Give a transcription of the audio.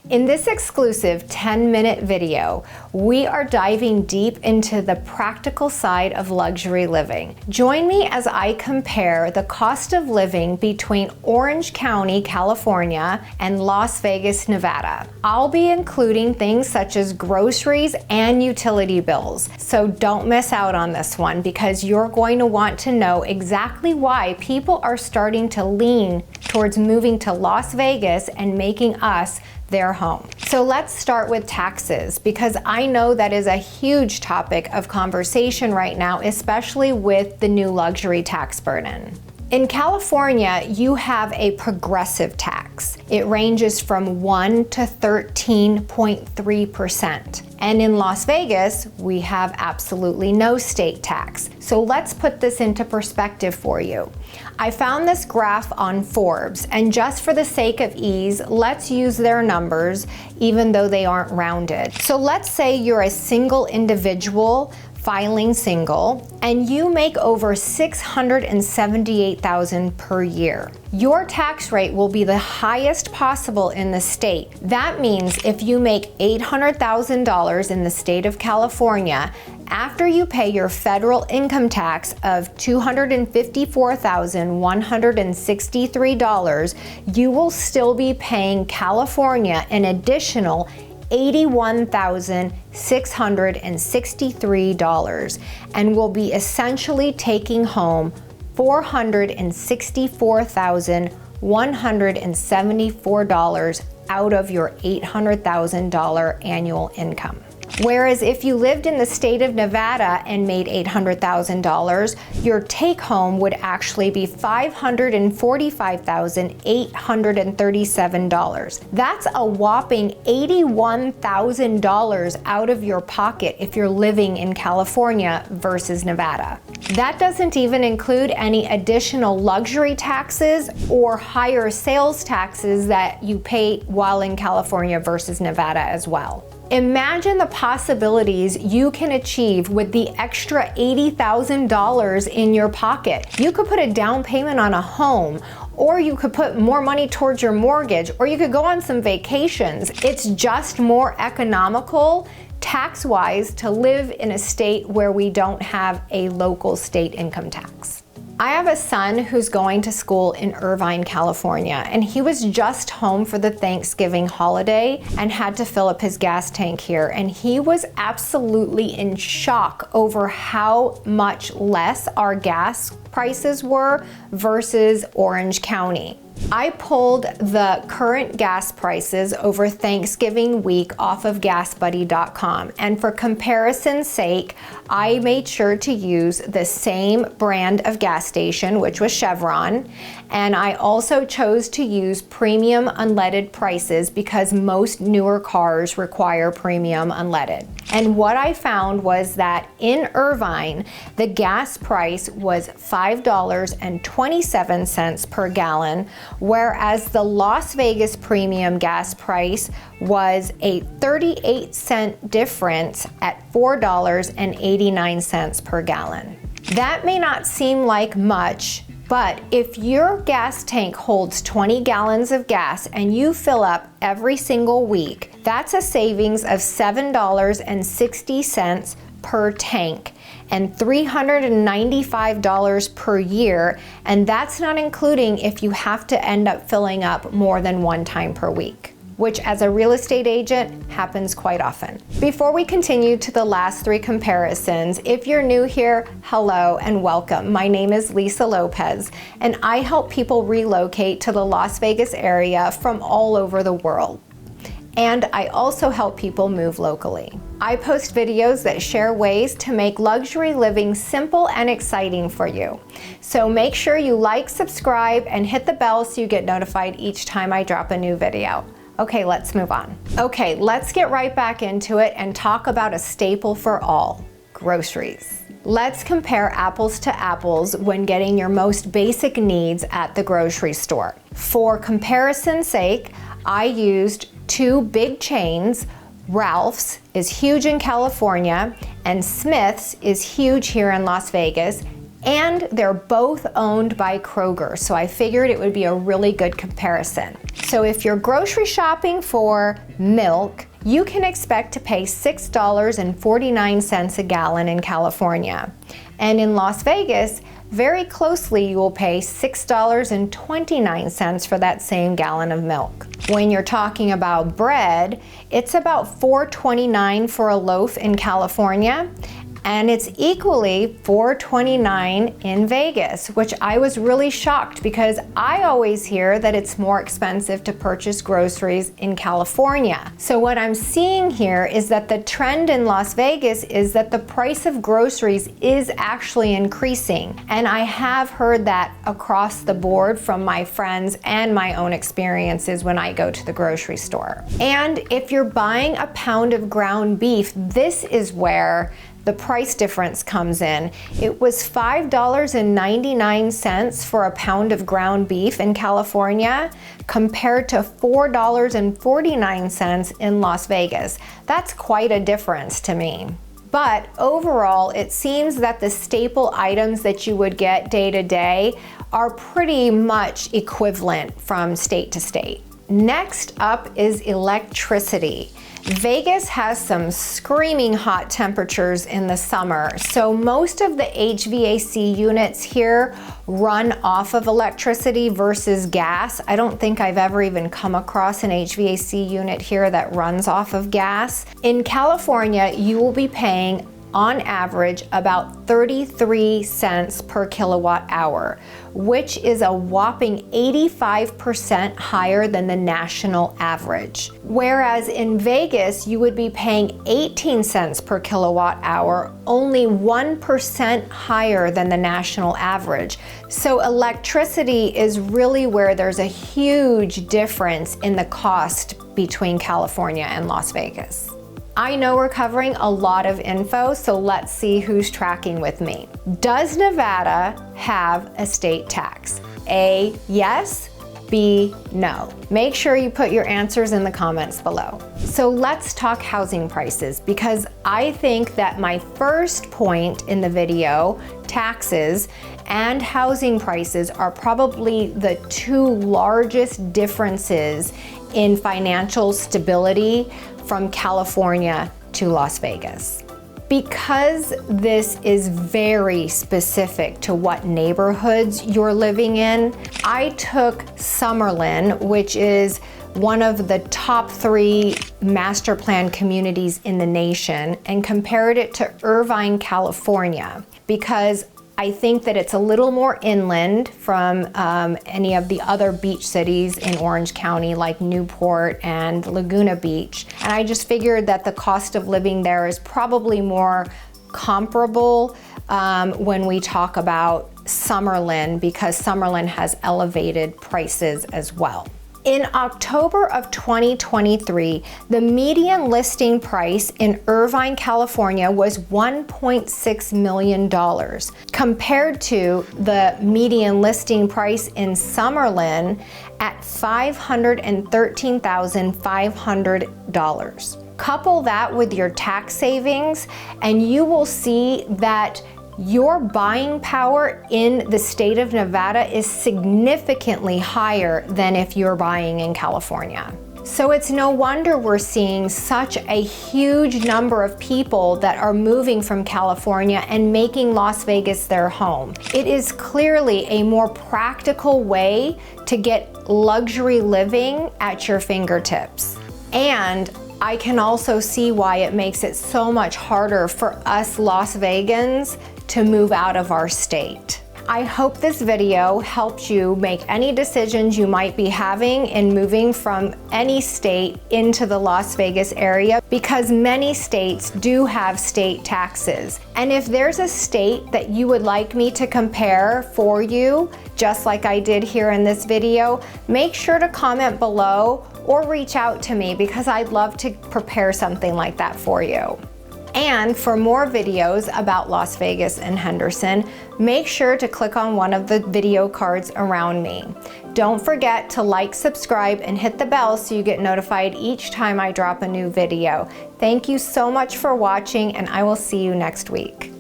In this exclusive 10-minute video, we are diving deep into the practical side of luxury living. Join me as I compare the cost of living between Orange County, California, and Las Vegas, Nevada. I'll be including things such as groceries and utility bills, so don't miss out on this one because you're going to want to know exactly why people are starting to lean towards moving to Las Vegas and making us their home. So let's start with taxes, because I know that is a huge topic of conversation right now, especially with the new luxury tax burden. In California, you have a progressive tax. It ranges from 1 to 13.3%. And in Las Vegas, we have absolutely no state tax. So let's put this into perspective for you. I found this graph on Forbes, and just for the sake of ease, let's use their numbers, even though they aren't rounded. So let's say you're a single individual filing single, and you make over $678,000 per year. Your tax rate will be the highest possible in the state. That means if you make $800,000 in the state of California, after you pay your federal income tax of $254,163, you will still be paying California an additional $81,663 and will be essentially taking home $464,174 out of your $800,000 annual income. Whereas if you lived in the state of Nevada and made $800,000, your take home would actually be $545,837. That's a whopping $81,000 out of your pocket if you're living in California versus Nevada. That doesn't even include any additional luxury taxes or higher sales taxes that you pay while in California versus Nevada as well. Imagine the possibilities you can achieve with the extra $80,000 in your pocket. You could put a down payment on a home, or you could put more money towards your mortgage, or you could go on some vacations. It's just more economical tax-wise to live in a state where we don't have a local state income tax. I have a son who's going to school in Irvine, California, and he was just home for the Thanksgiving holiday and had to fill up his gas tank here, and he was absolutely in shock over how much less our gas prices were versus Orange County. I pulled the current gas prices over Thanksgiving week off of GasBuddy.com, and for comparison's sake, I made sure to use the same brand of gas station, which was Chevron, and I also chose to use premium unleaded prices because most newer cars require premium unleaded. And what I found was that in Irvine, the gas price was $5.27 per gallon, whereas the Las Vegas premium gas price was a 38-cent difference at $4.89 per gallon. That may not seem like much, but if your gas tank holds 20 gallons of gas and you fill up every single week, that's a savings of $7.60 per tank and $395 per year, and that's not including if you have to end up filling up more than one time per week, which as a real estate agent happens quite often. Before we continue to the last three comparisons, if you're new here, hello and welcome. My name is Lisa Lopez, and I help people relocate to the Las Vegas area from all over the world. And I also help people move locally. I post videos that share ways to make luxury living simple and exciting for you. So make sure you like, subscribe, and hit the bell so you get notified each time I drop a new video. Okay, let's move on. Okay, let's get right back into it and talk about a staple for all, groceries. Let's compare apples to apples when getting your most basic needs at the grocery store. For comparison's sake, I used two big chains. Ralph's is huge in California, and Smith's is huge here in Las Vegas, And they're both owned by Kroger, so I figured it would be a really good comparison. So if you're grocery shopping for milk, you can expect to pay $6.49 a gallon in California. And in Las Vegas, very closely you will pay $6.29 for that same gallon of milk. When you're talking about bread, it's about $4.29 for a loaf in California, and it's equally $4.29 in Vegas, which I was really shocked because I always hear that it's more expensive to purchase groceries in California. So what I'm seeing here is that the trend in Las Vegas is that the price of groceries is actually increasing. And I have heard that across the board from my friends and my own experiences when I go to the grocery store. And if you're buying a pound of ground beef, this is where the price difference comes in. It was $5.99 for a pound of ground beef in California compared to $4.49 in Las Vegas. That's quite a difference to me. But overall, it seems that the staple items that you would get day to day are pretty much equivalent from state to state. Next up is electricity. Vegas has some screaming hot temperatures in the summer, so most of the HVAC units here run off of electricity versus gas. I don't think I've ever even come across an HVAC unit here that runs off of gas. In California, you will be paying on average about 33 cents per kilowatt hour, which is a whopping 85% higher than the national average. Whereas in Vegas, you would be paying 18 cents per kilowatt hour, only 1% higher than the national average. So electricity is really where there's a huge difference in the cost between California and Las Vegas. I know we're covering a lot of info, so let's see who's tracking with me. Does Nevada have a state tax? A, yes. B, no. Make sure you put your answers in the comments below. So let's talk housing prices, because I think that my first point in the video, taxes and housing prices, are probably the two largest differences in financial stability from California to Las Vegas. Because this is very specific to what neighborhoods you're living in, I took Summerlin, which is one of the top 3 master plan communities in the nation, and compared it to Irvine, California, because I think that it's a little more inland from any of the other beach cities in Orange County like Newport and Laguna Beach. And I just figured that the cost of living there is probably more comparable when we talk about Summerlin, because Summerlin has elevated prices as well. In October of 2023, the median listing price in Irvine, California was $1.6 million, compared to the median listing price in Summerlin at $513,500. Couple that with your tax savings, and you will see that your buying power in the state of Nevada is significantly higher than if you're buying in California. So it's no wonder we're seeing such a huge number of people that are moving from California and making Las Vegas their home. It is clearly a more practical way to get luxury living at your fingertips. And I can also see why it makes it so much harder for us Las Vegans to move out of our state. I hope this video helped you make any decisions you might be having in moving from any state into the Las Vegas area, because many states do have state taxes. And if there's a state that you would like me to compare for you, just like I did here in this video, make sure to comment below or reach out to me, because I'd love to prepare something like that for you. And for more videos about Las Vegas and Henderson, make sure to click on one of the video cards around me. Don't forget to like, subscribe, and hit the bell so you get notified each time I drop a new video. Thank you so much for watching, and I will see you next week.